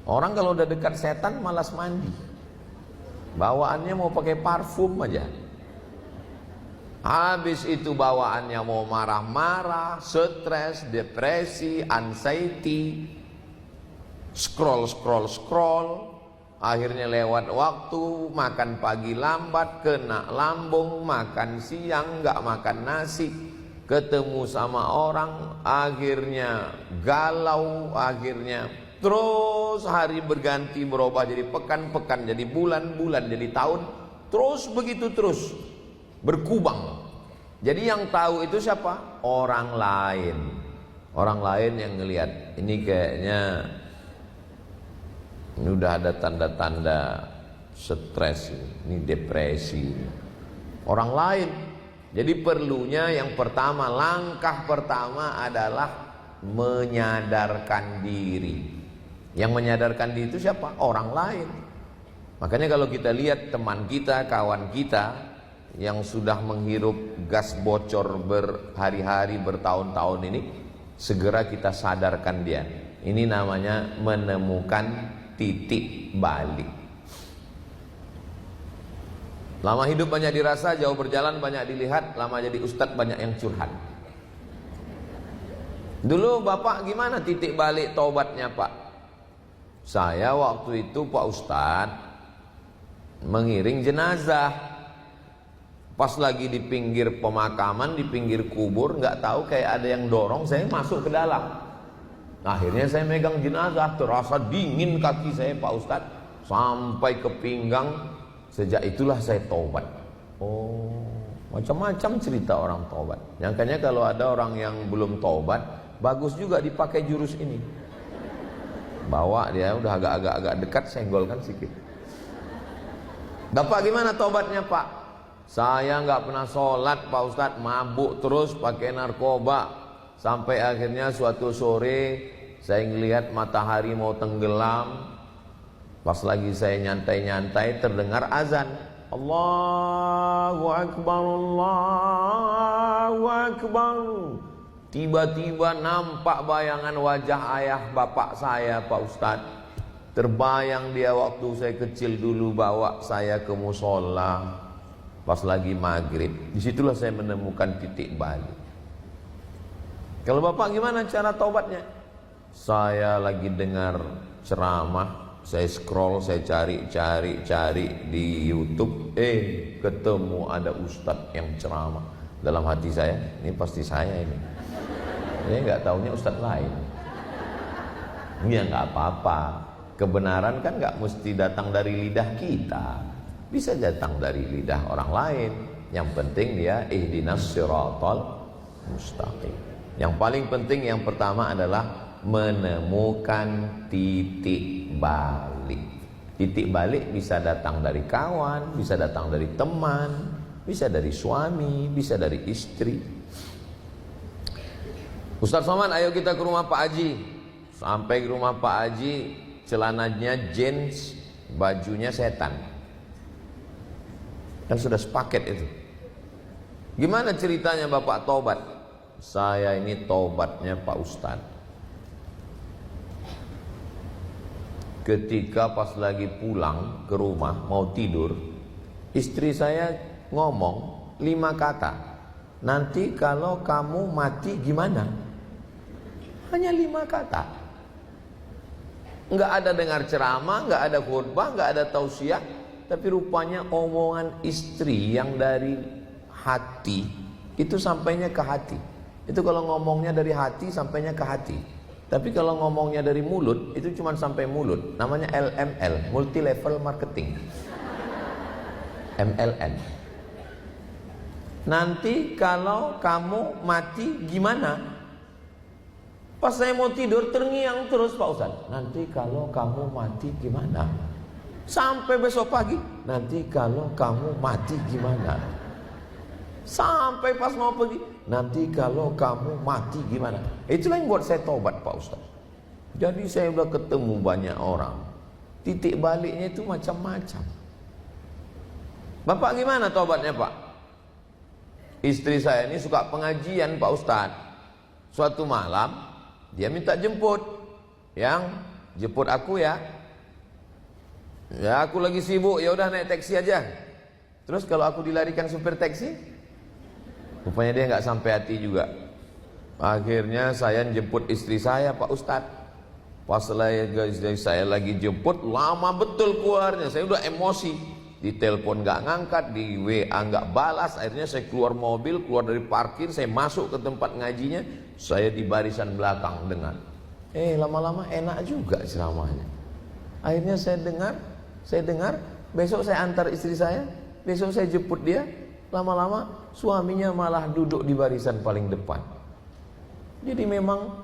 Orang kalau udah dekat setan malas mandi. Bawaannya mau pakai parfum aja. Habis itu bawaannya mau marah-marah, stres, depresi, anxiety, scroll. Akhirnya lewat waktu, makan pagi lambat, kena lambung, makan siang nggak makan nasi, ketemu sama orang, akhirnya galau, akhirnya terus hari berganti berubah jadi pekan, jadi bulan, jadi tahun, terus begitu terus berkubang. Jadi yang tahu itu siapa? Orang lain. Orang lain yang ngelihat ini kayaknya ini udah ada tanda-tanda stres, ini depresi. Orang lain. Jadi perlunya yang pertama, langkah pertama adalah menyadarkan diri. Yang menyadarkan diri itu siapa? Orang lain. Makanya kalau kita lihat teman kita, kawan kita yang sudah menghirup gas bocor berhari-hari, bertahun-tahun ini, segera kita sadarkan dia. Ini namanya menemukan titik balik. Lama hidup banyak dirasa, jauh berjalan banyak dilihat, lama jadi ustadz banyak yang curhat. Dulu bapak gimana titik balik taubatnya pak? Saya waktu itu pak ustadz mengiring jenazah. Pas lagi di pinggir pemakaman, di pinggir kubur, nggak tahu kayak ada yang dorong, saya masuk ke dalam. Akhirnya saya megang jenazah, terasa dingin kaki saya Pak Ustadz, sampai ke pinggang. Sejak itulah saya taubat. Oh, macam-macam cerita orang taubat. Nyangkanya kalau ada orang yang belum taubat, bagus juga dipakai jurus ini. Bawa dia, udah agak dekat, senggolkan sedikit. Bapak gimana taubatnya Pak? Saya nggak pernah sholat Pak Ustadz, mabuk terus, pakai narkoba. Sampai akhirnya suatu sore saya ngelihat matahari mau tenggelam. Pas lagi saya nyantai-nyantai terdengar azan. Allahu Akbar, Allahu Akbar. Tiba-tiba nampak bayangan wajah ayah bapak saya Pak Ustadz. Terbayang dia waktu saya kecil dulu bawa saya ke musola. Pas lagi maghrib, disitulah saya menemukan titik balik. Kalau bapak gimana cara taubatnya? Saya lagi dengar ceramah, saya scroll, saya cari di YouTube, ketemu ada ustadz yang ceramah. Dalam hati saya, ini pasti saya ini. Saya nggak taunya ustadz lain. Ya nggak apa-apa. Kebenaran kan nggak mesti datang dari lidah kita. Bisa datang dari lidah orang lain. Yang penting dia ihdinas siratal mustaqim. Yang paling penting yang pertama adalah menemukan titik balik. Titik balik bisa datang dari kawan, bisa datang dari teman, bisa dari suami, bisa dari istri. Ustaz Somad, ayo kita ke rumah Pak Haji. Sampai ke rumah Pak Haji, celananya jeans, bajunya setan. Kan sudah sepaket itu. Gimana ceritanya bapak taubat? Saya ini taubatnya Pak Ustadz. Ketika pas lagi pulang ke rumah mau tidur, istri saya ngomong 5 kata. Nanti kalau kamu mati gimana? Hanya 5 kata. Enggak ada dengar ceramah, enggak ada khutbah, enggak ada tausiah. Tapi rupanya omongan istri yang dari hati itu sampainya ke hati. Itu kalau ngomongnya dari hati sampainya ke hati. Tapi kalau ngomongnya dari mulut itu cuma sampai mulut. Namanya LML, multi level marketing. MLM. Nanti kalau kamu mati gimana? Pas saya mau tidur terngiang terus Pak Ustadz. Nanti kalau kamu mati gimana? Sampai besok pagi, nanti kalau kamu mati gimana? Sampai pas mau pergi, nanti kalau kamu mati gimana? Itulah yang buat saya taubat Pak Ustaz. Jadi saya udah ketemu banyak orang. Titik baliknya itu macam-macam. Bapak gimana taubatnya Pak? Istri saya ini suka pengajian Pak Ustaz. Suatu malam dia minta jemput. Yang jemput aku ya. Ya aku lagi sibuk, ya udah naik taksi aja. Terus kalau aku dilarikan supir taksi, rupanya dia nggak sampai hati juga. Akhirnya saya jemput istri saya, Pak Ustadz. Pas saya lagi jemput, lama betul keluarnya. Saya udah emosi. Di telepon nggak ngangkat, di WA nggak balas. Akhirnya saya keluar mobil, keluar dari parkir, saya masuk ke tempat ngajinya. Saya di barisan belakang dengar. Lama-lama enak juga ceramahnya. Akhirnya saya dengar. Besok saya antar istri saya, besok saya jemput dia. Lama-lama suaminya malah duduk di barisan paling depan. Jadi memang